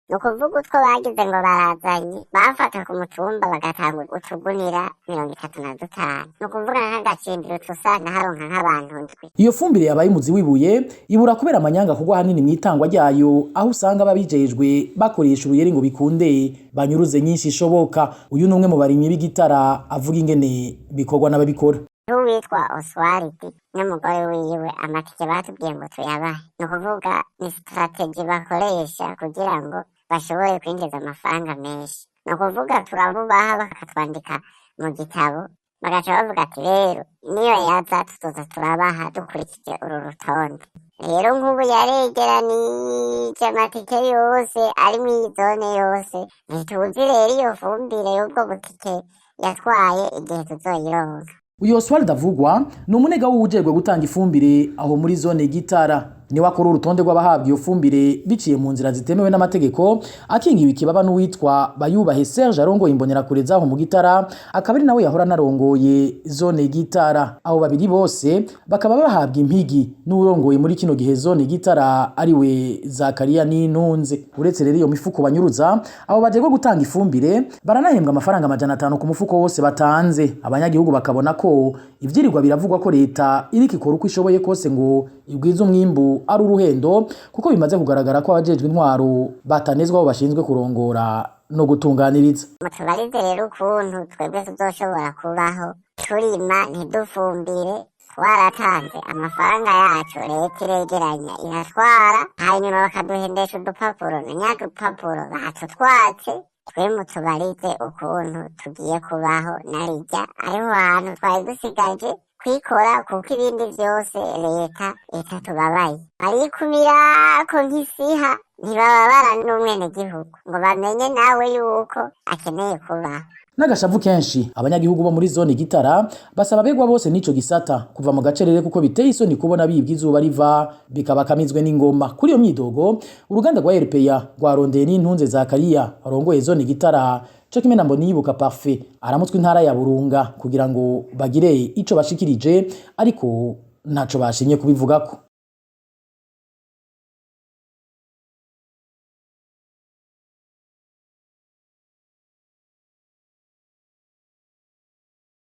ni ukuvuga utwo bagize ngo barazanye bafata ku mutumba bagatanga utugunira 35, ni ukuvuga nk'agacimbiro usanga haronka nk'abantu ndwi. Iyo fumbire yabaye umuzi w'ibuye ibura kubera amanyanga kugwa hanini mw'itangwa ryayo, aho usanga babijejwe bakoresha uruyeri ngo bikunde banyuruze nyinshi ishoboka. Uyu numwe mu barimyi b'igitara avuga ingene bikorwa n'ababikora. Witwa Oswald n'umugore wiwe amatike batubwiye ngo tuyabahe, ni ukuvuga ni strategy bakoresha kugira ngo bashobore kwinjiza amafaranga menshi. Ni ukuvuga turabubaha bakatwandika mu gitabo bagaca bavuga ati rero niyo yaza tuzoza turabaha dukurikije uru rutonde. Rero nk'ubu yaregeranije amatike yose ari mw'izone yose, ntituzi rero iyo fumbire y'ubwo butike yatwaye igihe tuzoyironka. Uyu Oswald avugwa ni umunega w'uwujejwe gutanga ifumbire aho muri zone Gitara. Ni wakora urutonde rw'abahabwa iyo fumbire biciye mu nzira zitemewe n'amategeko, akingiwe ikibaba n'uwitwa Bayubahe Serge arongoye imbonerakure zaho mu Gitara, akaba ari nawe yahora narongoye zone Gitara. Abo babiri bose bakaba bahabwa impigi n'urongoye muri kino gihe zone Gitara ariwe Zakariya Nintunze. Uretse rero iyo mifuko banyuruza, abo bajejwe gutanga ifumbire baranahembwa amafaranga 500 ku mufuko wose batanze. Abanyagihugu bakabona ko ivyirirwa biravugwa ko leta iriko ikora uko ishoboye kose ngo igwize umwimbu ari uruhendo, kuko bimaze kugaragara ko abajejwe intwaro batanezwa aho bashinzwe kurongora no gutunganiriza. Mutubarize rero ukuntu twebwe tuzoshobora kubaho turima ntidufumbire, twaratanze amafaranga yacu leta iregeranya iratwara, hanyuma bakaduhendesha udupapuro na nyadupapuro batutwatse. Twe mutubarize ukuntu tugiye kubaho narirya ariho hantu twari dusigaje kwikora, kuko ibindi vyose leta itatubabaye. Barikumirako nk'isiha, ntibababara n'umwenegihugu ngo bamenye nawe yuko akeneye kubaho. N'agashavu kenshi abanyagihugu bo muri zone Gitara basaba begwa bose n'ico gisata kuva mu gacerere, kuko biteye isoni kubona bibwa izuba riva bikabakamizwe n'ingoma. Kuri iyo myidogo uruganda rwa RPA rwarondeye n'intunze Zakariya arongoye zone Gitara cyo kimwe na Mboniyibuka Parfait aramutswe intara ya Burunga kugira ngo bagire ico bashikirije, ariko ntaco bashimye kubivugako.